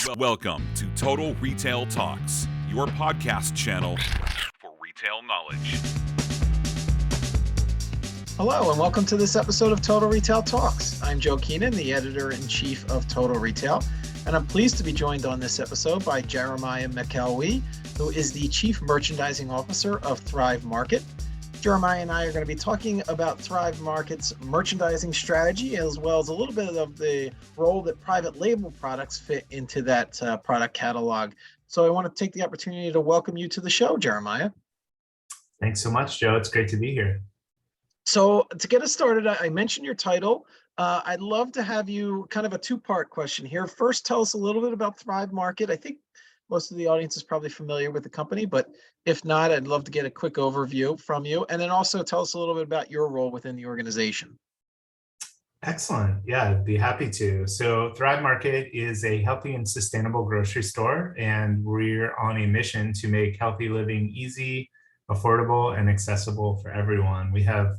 Welcome to Total Retail Talks, your podcast channel for retail knowledge. Hello, and welcome to this episode of Total Retail Talks. I'm Joe Keenan, the editor-in-chief of Total Retail, and I'm pleased to be joined on this episode by Jeremiah McElwee, who is the Chief Merchandising Officer of Thrive Market. Jeremiah and I are going to be talking about Thrive Market's merchandising strategy, as well as a little bit of the role that private label products fit into that product catalog. So I want to take the opportunity to welcome you to the show, Jeremiah. Thanks so much, Joe. It's great to be here. So to get us started, I mentioned your title. I'd love to have you kind of a two-part question here. First, tell us a little bit about Thrive Market. I think most of the audience is probably familiar with the company, but if not, I'd love to get a quick overview from you. And then also tell us a little bit about your role within the organization. Excellent. Yeah, I'd be happy to. So Thrive Market is a healthy and sustainable grocery store, and we're on a mission to make healthy living easy, affordable, and accessible for everyone. We have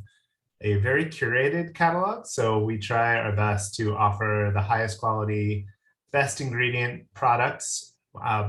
a very curated catalog, so we try our best to offer the highest quality, best ingredient products,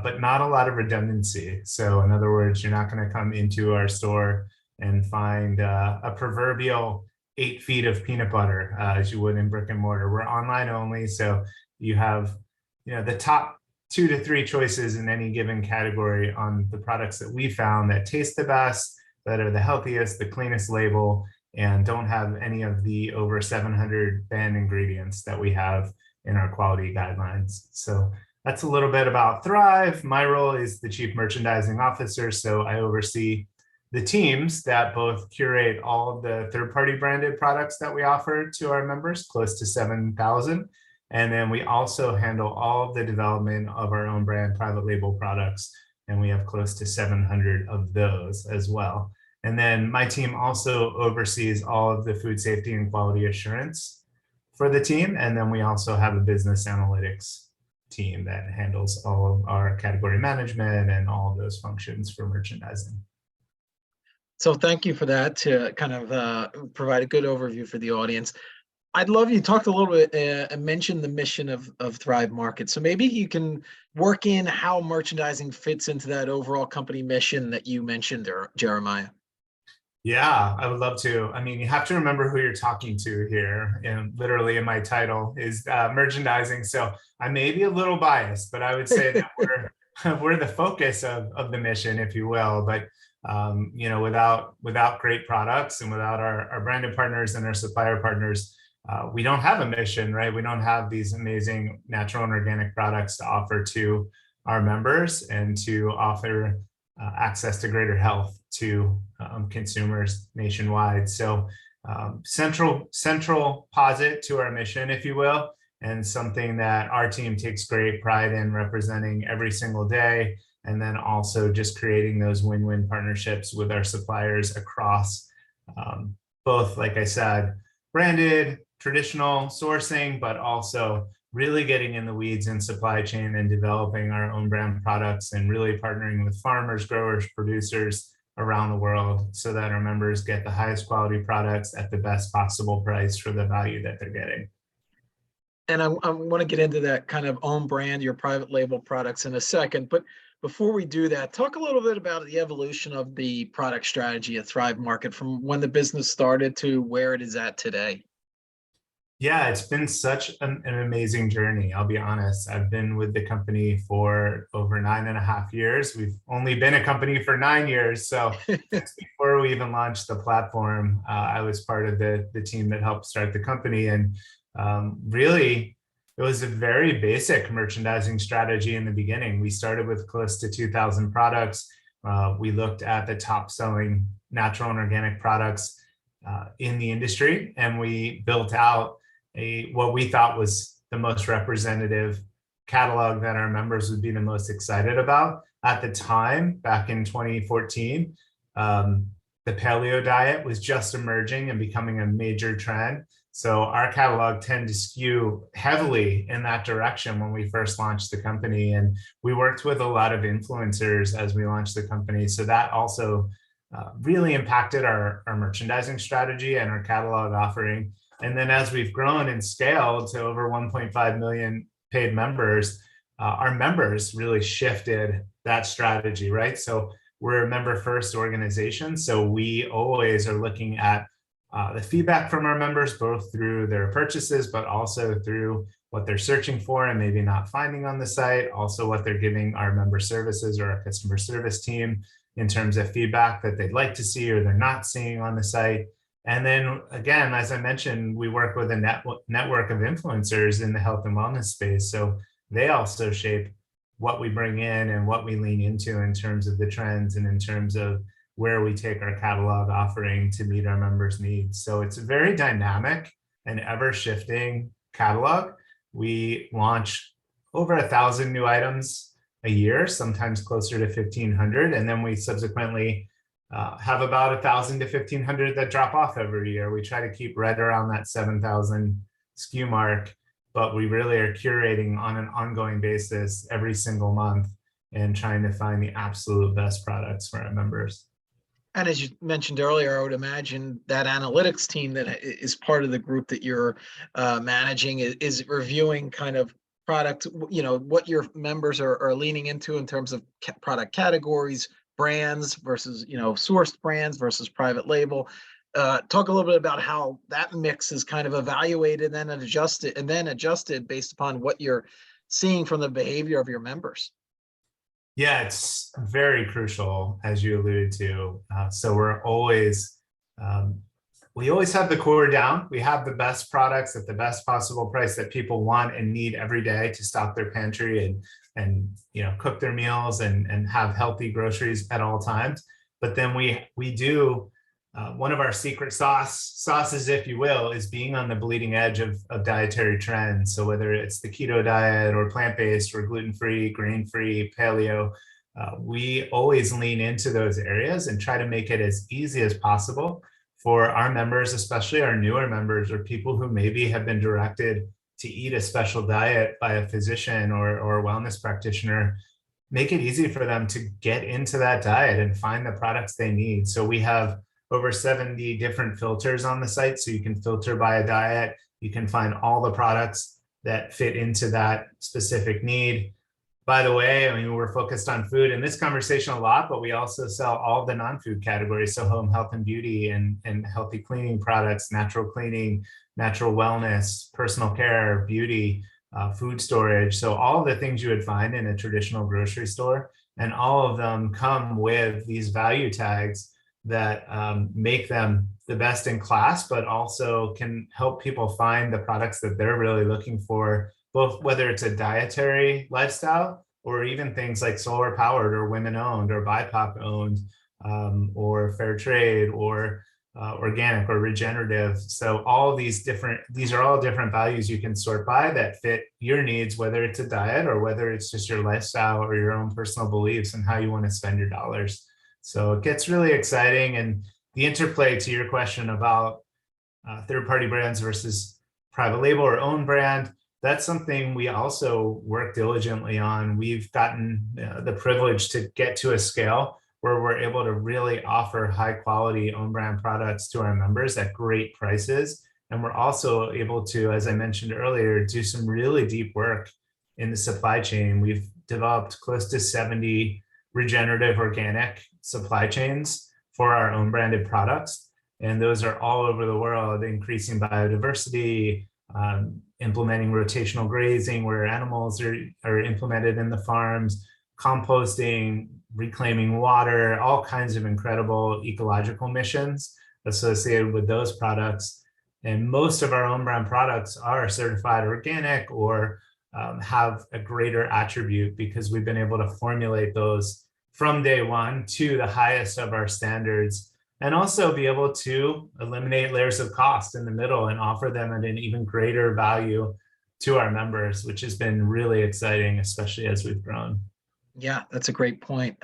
but not a lot of redundancy. So in other words, you're not going to come into our store and find a proverbial 8 feet of peanut butter as you would in brick and mortar. We're online only, so you have the top 2 to 3 choices in any given category on the products that we found that taste the best, that are the healthiest, the cleanest label, and don't have any of the over 700 banned ingredients that we have in our quality guidelines. So that's a little bit about Thrive. My role is the Chief Merchandising Officer, so I oversee the teams that both curate all of the third-party branded products that we offer to our members, close to 7,000. And then we also handle all of the development of our own brand private label products, and we have close to 700 of those as well. And then my team also oversees all of the food safety and quality assurance for the team. And then we also have a business analytics team that handles all of our category management and all of those functions for merchandising. So thank you for that, to kind of provide a good overview for the audience. I'd love you talked a little bit and mentioned the mission of Thrive Market. So maybe you can work in how merchandising fits into that overall company mission that you mentioned there, Jeremiah. Yeah, I would love to. I mean, you have to remember who you're talking to here, and literally in my title is merchandising. So I may be a little biased, but I would say that we're the focus of the mission, if you will. But without great products and without our branded partners and our supplier partners, we don't have a mission, right? We don't have these amazing natural and organic products to offer to our members and to offer access to greater health to consumers nationwide. So central posit to our mission, if you will, and something that our team takes great pride in representing every single day. And then also just creating those win-win partnerships with our suppliers across both, like I said, branded, traditional sourcing, but also really getting in the weeds in supply chain and developing our own brand products and really partnering with farmers, growers, producers around the world so that our members get the highest quality products at the best possible price for the value that they're getting. And I want to get into that kind of own brand, your private label products in a second. But before we do that, talk a little bit about the evolution of the product strategy at Thrive Market from when the business started to where it is at today. Yeah, it's been such an amazing journey. I'll be honest. I've been with the company for over 9.5 years. We've only been a company for 9 years. So before we even launched the platform, I was part of the team that helped start the company. And really, it was a very basic merchandising strategy in the beginning. We started with close to 2,000 products. We looked at the top selling natural and organic products in the industry, and we built out what we thought was the most representative catalog that our members would be the most excited about. At the time, back in 2014, the paleo diet was just emerging and becoming a major trend. So our catalog tended to skew heavily in that direction when we first launched the company. And we worked with a lot of influencers as we launched the company. So that also really impacted our merchandising strategy and our catalog offering. And then as we've grown and scaled to over 1.5 million paid members, our members really shifted that strategy, right? So we're a member first organization. So we always are looking at the feedback from our members, both through their purchases, but also through what they're searching for and maybe not finding on the site, also what they're giving our member services or our customer service team in terms of feedback that they'd like to see or they're not seeing on the site. And then again, as I mentioned, we work with a network of influencers in the health and wellness space. So they also shape what we bring in and what we lean into in terms of the trends and in terms of where we take our catalog offering to meet our members' needs. So it's a very dynamic and ever shifting catalog. We launch over 1,000 new items a year, sometimes closer to 1,500. And then we subsequently have about 1,000 to 1,500 that drop off every year. We try to keep right around that 7,000 SKU mark, but we really are curating on an ongoing basis every single month and trying to find the absolute best products for our members. And as you mentioned earlier, I would imagine that analytics team that is part of the group that you're managing is reviewing kind of product, what your members are leaning into in terms of product categories, brands versus, sourced brands versus private label. Talk a little bit about how that mix is kind of evaluated and then adjusted based upon what you're seeing from the behavior of your members. Yeah, it's very crucial, as you alluded to. So we always have the core down. We have the best products at the best possible price that people want and need every day to stock their pantry and cook their meals and have healthy groceries at all times. But then we do one of our secret sauces, if you will, is being on the bleeding edge of dietary trends. So whether it's the keto diet or plant-based or gluten-free, grain-free, paleo, we always lean into those areas and try to make it as easy as possible for our members, especially our newer members or people who maybe have been directed to eat a special diet by a physician or a wellness practitioner. Make it easy for them to get into that diet and find the products they need. So we have over 70 different filters on the site. So you can filter by a diet. You can find all the products that fit into that specific need. By the way, we're focused on food in this conversation a lot, but we also sell all the non-food categories. So home health and beauty and healthy cleaning products, natural cleaning, natural wellness, personal care, beauty, food storage. So all the things you would find in a traditional grocery store, and all of them come with these value tags that make them the best in class, but also can help people find the products that they're really looking for, both whether it's a dietary lifestyle or even things like solar powered or women owned or BIPOC owned or fair trade or organic or regenerative. So all of these are all different values you can sort by that fit your needs, whether it's a diet or whether it's just your lifestyle or your own personal beliefs and how you want to spend your dollars. So it gets really exciting. And the interplay to your question about third-party brands versus private label or own brand, that's something we also work diligently on. We've gotten the privilege to get to a scale where we're able to really offer high-quality own brand products to our members at great prices. And we're also able to, as I mentioned earlier, do some really deep work in the supply chain. We've developed close to 70 regenerative organic supply chains for our own branded products. And those are all over the world, increasing biodiversity, implementing rotational grazing where animals are implemented in the farms, composting, reclaiming water, all kinds of incredible ecological missions associated with those products. And most of our own brand products are certified organic or have a greater attribute because we've been able to formulate those from day one to the highest of our standards, and also be able to eliminate layers of cost in the middle and offer them at an even greater value to our members, which has been really exciting, especially as we've grown. Yeah, that's a great point.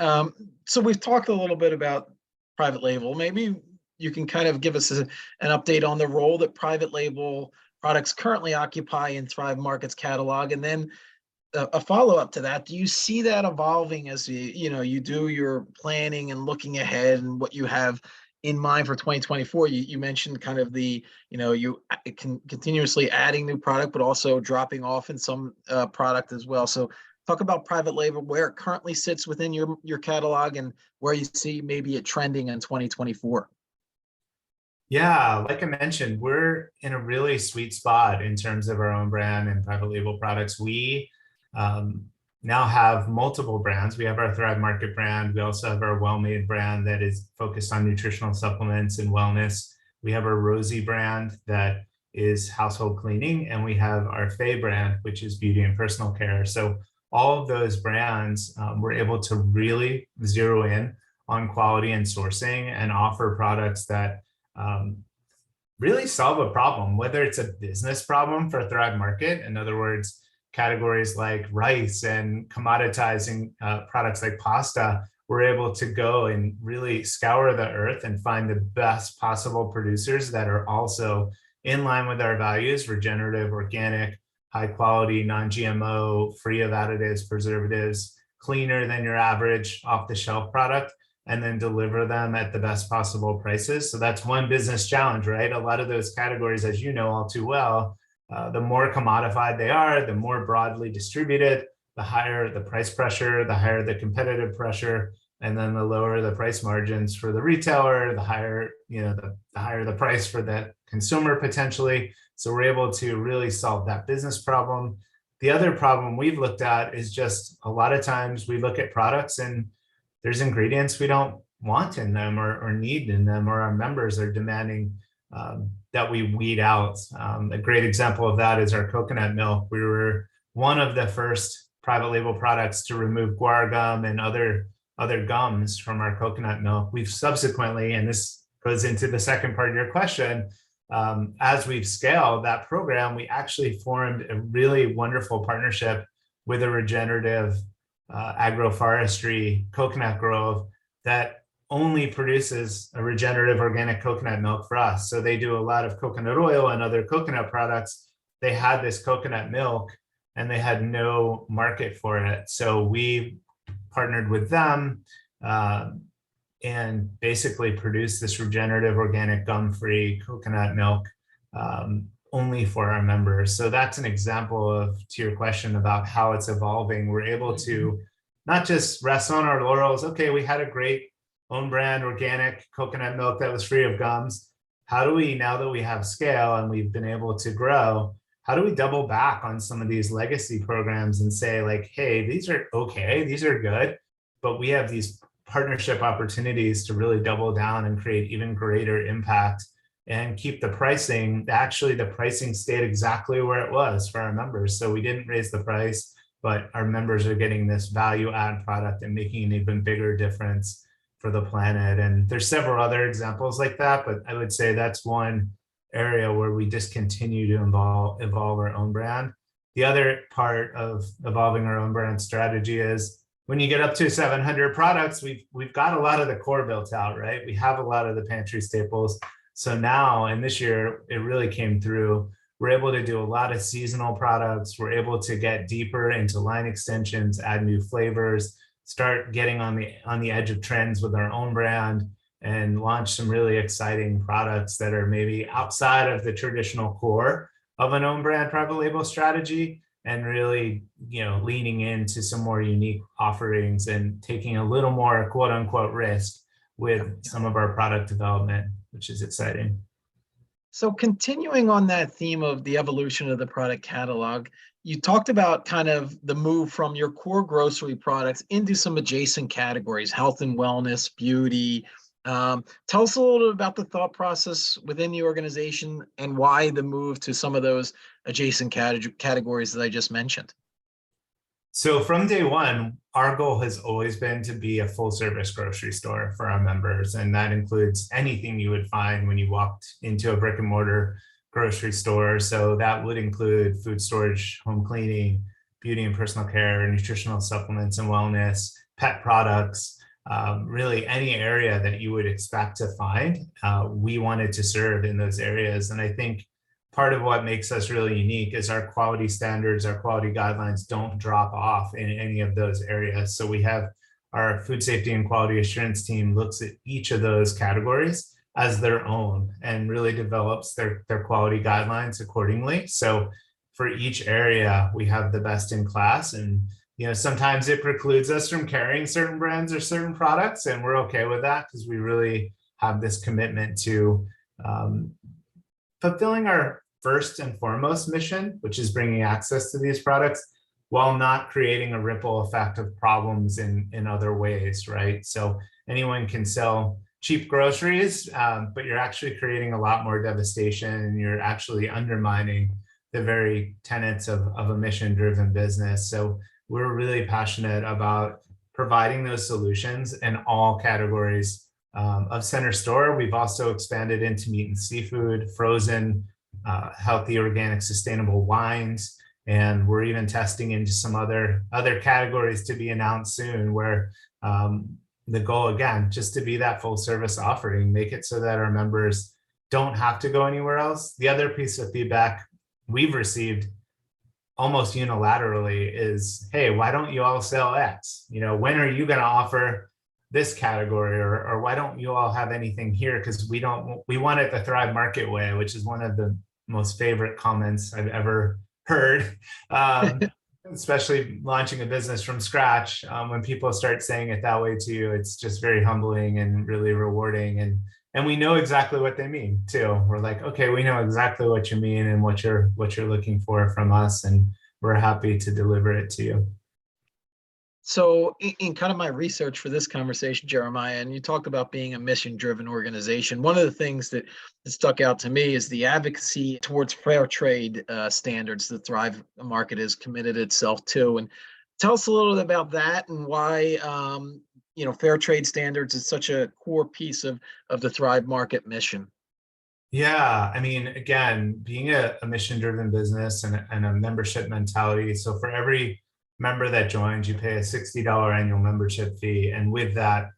So we've talked a little bit about private label. Maybe you can kind of give us an update on the role that private label products currently occupy in Thrive Market's catalog, and then a follow-up to that. Do you see that evolving as you do your planning and looking ahead and what you have in mind for 2024? You mentioned kind of you can continuously adding new product, but also dropping off in some product as well. So Talk about private label, where it currently sits within your catalog and where you see maybe it trending in 2024. Yeah, like I mentioned, we're in a really sweet spot in terms of our own brand and private label products. We now have multiple brands. We have our Thrive Market brand. We also have our Well-Made brand that is focused on nutritional supplements and wellness. We have our Rosie brand that is household cleaning, and we have our Faye brand, which is beauty and personal care. So all of those brands, we're able to really zero in on quality and sourcing and offer products that really solve a problem, whether it's a business problem for Thrive Market. In other words, categories like rice and commoditizing products like pasta, we're able to go and really scour the earth and find the best possible producers that are also in line with our values: regenerative, organic, high quality, non-GMO, free of additives, preservatives, cleaner than your average off-the-shelf product, and then deliver them at the best possible prices. So that's one business challenge, right? A lot of those categories, as you know all too well, the more commodified they are, the more broadly distributed, the higher the price pressure, the higher the competitive pressure, and then the lower the price margins for the retailer, the higher, the higher the price for that consumer potentially. So we're able to really solve that business problem. The other problem we've looked at is just a lot of times we look at products and there's ingredients we don't want in them or need in them, or our members are demanding that we weed out. A great example of that is our coconut milk. We were one of the first private label products to remove guar gum and other gums from our coconut milk. We've subsequently, and this goes into the second part of your question, as we've scaled that program, we actually formed a really wonderful partnership with a regenerative agroforestry coconut grove that only produces a regenerative organic coconut milk for us. So they do a lot of coconut oil and other coconut products. They had this coconut milk and they had no market for it. So we partnered with them and basically produced this regenerative organic gum-free coconut milk only for our members. So that's an example of, to your question about how it's evolving, we're able to not just rest on our laurels. Okay, we had a great own brand organic coconut milk that was free of gums. How do we, now that we have scale and we've been able to grow, how do we double back on some of these legacy programs and say like, hey, these are okay, these are good, but we have these partnership opportunities to really double down and create even greater impact and keep the pricing. Actually, the pricing stayed exactly where it was for our members. So we didn't raise the price, but our members are getting this value add product and making an even bigger difference for the planet. And there's several other examples like that, but I would say that's one area where we just continue to evolve our own brand. The other part of evolving our own brand strategy is when you get up to 700 products, we've got a lot of the core built out, right? We have a lot of the pantry staples. So now, and this year, it really came through. We're able to do a lot of seasonal products. We're able to get deeper into line extensions, add new flavors, start getting on the edge of trends with our own brand, and launch some really exciting products that are maybe outside of the traditional core of an own brand private label strategy, and really, leaning into some more unique offerings and taking a little more quote unquote risk with some of our product development, which is exciting. So continuing on that theme of the evolution of the product catalog, you talked about kind of the move from your core grocery products into some adjacent categories, health and wellness, beauty. Tell us a little bit about the thought process within the organization and why the move to some of those adjacent categories that I just mentioned. So from day one, our goal has always been to be a full service grocery store for our members. And that includes anything you would find when you walked into a brick and mortar grocery store. So that would include food storage, home cleaning, beauty and personal care, nutritional supplements and wellness, pet products, really any area that you would expect to find. We wanted to serve in those areas. And I think part of what makes us really unique is our quality standards, our quality guidelines don't drop off in any of those areas. So we have our food safety and quality assurance team looks at each of those categories as their own and really develops their quality guidelines accordingly. So for each area, we have the best in class. And sometimes it precludes us from carrying certain brands or certain products, and we're okay with that because we really have this commitment to fulfilling our first and foremost mission, which is bringing access to these products while not creating a ripple effect of problems in other ways, right? So anyone can sell cheap groceries, but you're actually creating a lot more devastation, and you're actually undermining the very tenets of a mission-driven business. So we're really passionate about providing those solutions in all categories of center store. We've also expanded into meat and seafood, frozen, healthy, organic, sustainable wines, and we're even testing into some other categories to be announced soon, where the goal, again, just to be that full service offering, make it so that our members don't have to go anywhere else. The other piece of feedback we've received almost unilaterally is, hey, why don't you all sell X? When are you going to offer this category, or why don't you all have anything here? Because we want it the Thrive Market way, which is one of the most favorite comments I've ever heard, especially launching a business from scratch. When people start saying it that way to you, it's just very humbling and really rewarding. And we know exactly what they mean too. We're like, okay, we know exactly what you mean and what you're looking for from us, and we're happy to deliver it to you. So in kind of my research for this conversation, Jeremiah, and you talked about being a mission-driven organization, one of the things that stuck out to me is the advocacy towards fair trade standards that Thrive Market has committed itself to. And tell us a little bit about that and why fair trade standards is such a core piece of the Thrive Market mission. Yeah, I mean, again, being a mission-driven business and a membership mentality. So for every member that joins, you pay a $60 annual membership fee, and with that,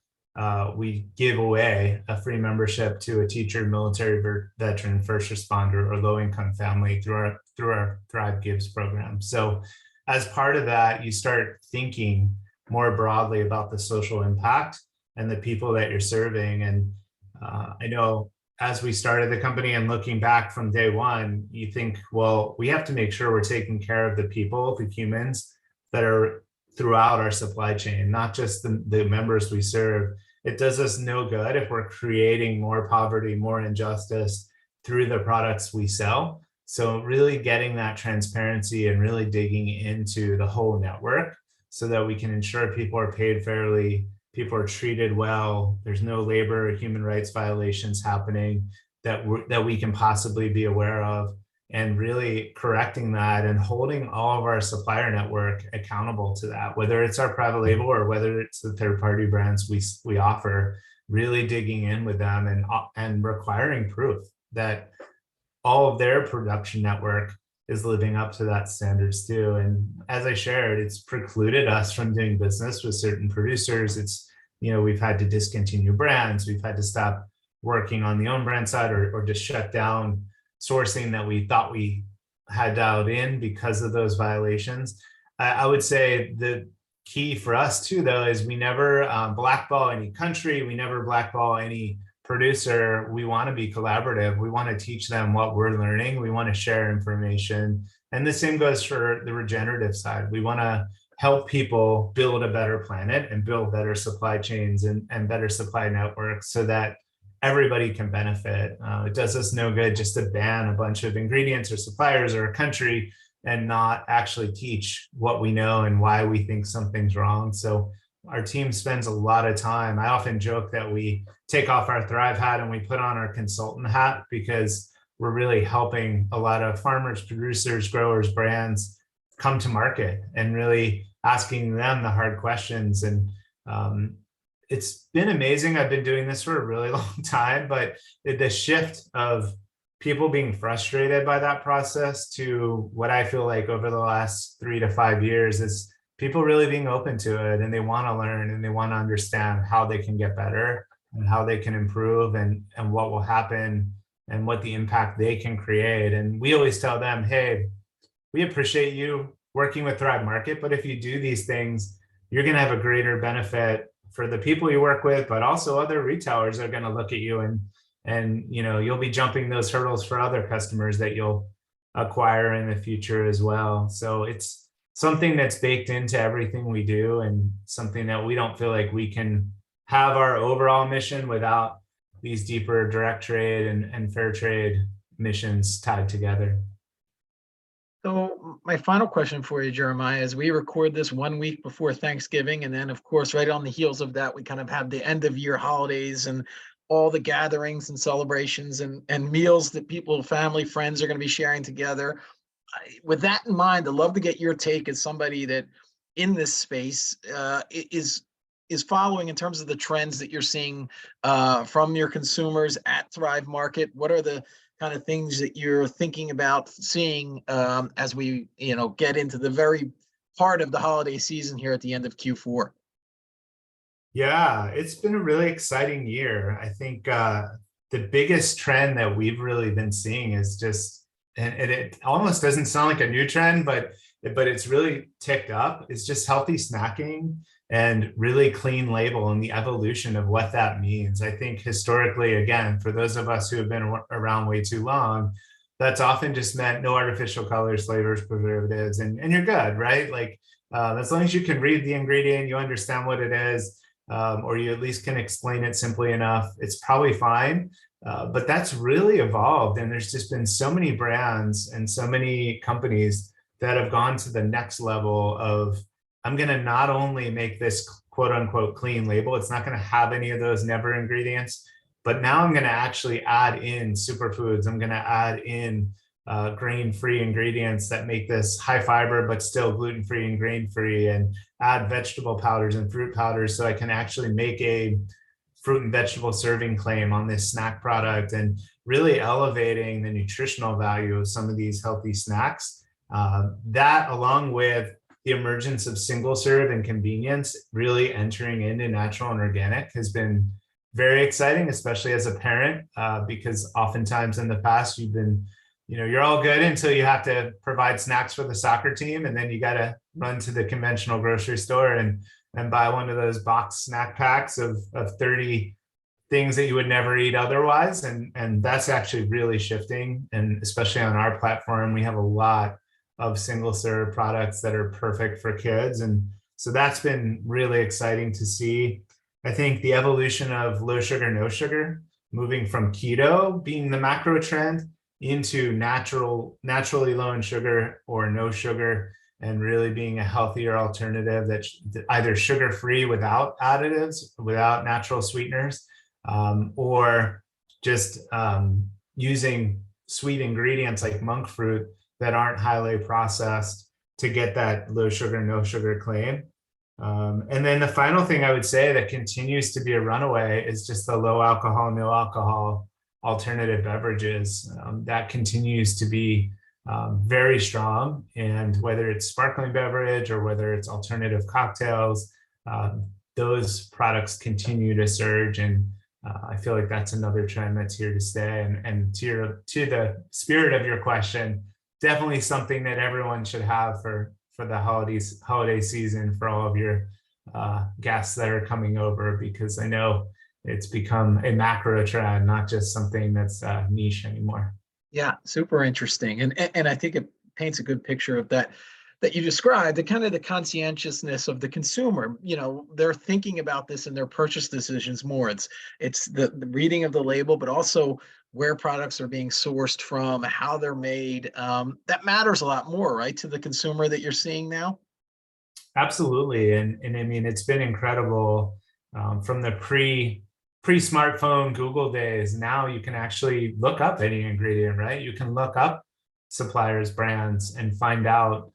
we give away a free membership to a teacher, military veteran, first responder, or low-income family through our Thrive Gives program. So as part of that, you start thinking more broadly about the social impact and the people that you're serving. And I know as we started the company and looking back from day one, you think, well, we have to make sure we're taking care of the people, the humans that are throughout our supply chain, not just the members we serve. It does us no good if we're creating more poverty, more injustice through the products we sell. So really getting that transparency and really digging into the whole network so that we can ensure people are paid fairly, people are treated well, there's no labor or human rights violations happening that we can possibly be aware of, and really correcting that and holding all of our supplier network accountable to that, whether it's our private label or whether it's the third-party brands we offer, really digging in with them and requiring proof that all of their production network is living up to that standards too. And as I shared, it's precluded us from doing business with certain producers. We've had to discontinue brands, we've had to stop working on the own brand side, or just shut down sourcing that we thought we had dialed in because of those violations. I would say the key for us too, though, is we never blackball any country, we never blackball any producer. We want to be collaborative. We want to teach them what we're learning. We want to share information. And the same goes for the regenerative side. We want to help people build a better planet and build better supply chains and better supply networks so that everybody can benefit. It does us no good just to ban a bunch of ingredients or suppliers or a country and not actually teach what we know and why we think something's wrong. So our team spends a lot of time. I often joke that we take off our Thrive hat and we put on our consultant hat, because we're really helping a lot of farmers, producers, growers, brands come to market and really asking them the hard questions. And it's been amazing. I've been doing this for a really long time, but the shift of people being frustrated by that process to what I feel like over the last 3 to 5 years is people really being open to it, and they want to learn and they want to understand how they can get better and how they can improve and what will happen and what the impact they can create. And we always tell them, hey, we appreciate you working with Thrive Market, but if you do these things, you're going to have a greater benefit for the people you work with, but also other retailers are going to look at you and you'll be jumping those hurdles for other customers that you'll acquire in the future as well. So it's something that's baked into everything we do, and something that we don't feel like we can have our overall mission without these deeper direct trade and fair trade missions tied together. So my final question for you, Jeremiah, is we record this 1 week before Thanksgiving. And then, of course, right on the heels of that, we kind of have the end of year holidays and all the gatherings and celebrations and meals that people, family, friends are going to be sharing together. With that in mind, I'd love to get your take as somebody that in this space is following in terms of the trends that you're seeing from your consumers at Thrive Market. What are the kind of things that you're thinking about seeing as we, get into the very part of the holiday season here at the end of Q4? Yeah, it's been a really exciting year. I think the biggest trend that we've really been seeing is just, and it almost doesn't sound like a new trend, but it's really ticked up. It's just healthy snacking and really clean label and the evolution of what that means. I think historically, again, for those of us who have been around way too long, that's often just meant no artificial colors, flavors, preservatives, and you're good, right? Like as long as you can read the ingredient, you understand what it is, or you at least can explain it simply enough, it's probably fine. But that's really evolved. And there's just been so many brands and so many companies that have gone to the next level of, I'm going to not only make this quote unquote clean label, it's not going to have any of those never ingredients, but now I'm going to actually add in superfoods. I'm going to add in grain-free ingredients that make this high fiber, but still gluten-free and grain-free, and add vegetable powders and fruit powders. So I can actually make a fruit and vegetable serving claim on this snack product, and really elevating the nutritional value of some of these healthy snacks. That, along with the emergence of single serve and convenience, really entering into natural and organic, has been very exciting, especially as a parent, because oftentimes in the past you've been, you're all good until you have to provide snacks for the soccer team, and then you got to run to the conventional grocery store and buy one of those box snack packs of 30 things that you would never eat otherwise. And that's actually really shifting. And especially on our platform, we have a lot of single serve products that are perfect for kids. And so that's been really exciting to see. I think the evolution of low sugar, no sugar, moving from keto being the macro trend into naturally low in sugar or no sugar, and really being a healthier alternative that's either sugar-free without additives, without natural sweeteners, or just using sweet ingredients like monk fruit that aren't highly processed to get that low sugar, no sugar claim. And then the final thing I would say that continues to be a runaway is just the low alcohol, no alcohol alternative beverages. That continues to be very strong. And whether it's sparkling beverage or whether it's alternative cocktails, those products continue to surge. And I feel like that's another trend that's here to stay. And to the spirit of your question, definitely something that everyone should have for the holiday season, for all of your guests that are coming over, because I know it's become a macro trend, not just something that's niche anymore. Yeah, super interesting. And I think it paints a good picture of that you described, the kind of the conscientiousness of the consumer. They're thinking about this in their purchase decisions more. It's the reading of the label, but also where products are being sourced from, how they're made. That matters a lot more, right, to the consumer that you're seeing now? Absolutely. And I mean, it's been incredible from the pre-smartphone Google days. Now you can actually look up any ingredient, right? You can look up suppliers, brands, and find out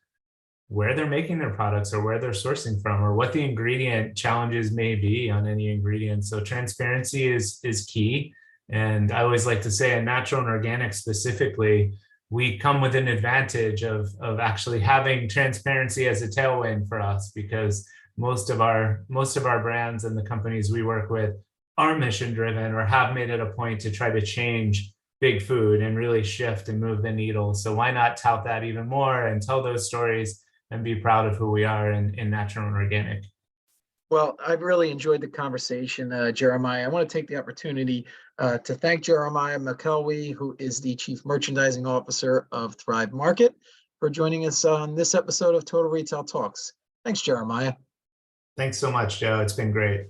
where they're making their products or where they're sourcing from, or what the ingredient challenges may be on any ingredient. So transparency is key. And I always like to say, in natural and organic specifically, we come with an advantage of actually having transparency as a tailwind for us, because most of our brands and the companies we work with are mission driven, or have made it a point to try to change big food and really shift and move the needle. So why not tout that even more and tell those stories and be proud of who we are in natural and organic. Well, I've really enjoyed the conversation, Jeremiah. I want to take the opportunity to thank Jeremiah McElwee, who is the Chief Merchandising Officer of Thrive Market. for joining us on this episode of Total Retail Talks. Thanks, Jeremiah. Thanks so much, Joe. It's been great.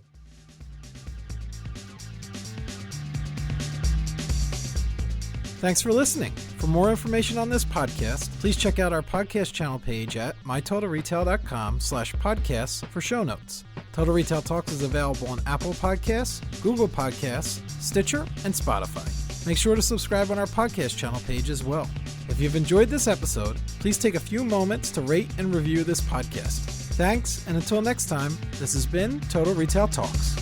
Thanks for listening. For more information on this podcast, please check out our podcast channel page at mytotalretail.com/podcasts for show notes. Total Retail Talks is available on Apple Podcasts, Google Podcasts, Stitcher, and Spotify. Make sure to subscribe on our podcast channel page as well. If you've enjoyed this episode, please take a few moments to rate and review this podcast. Thanks, and until next time, this has been Total Retail Talks.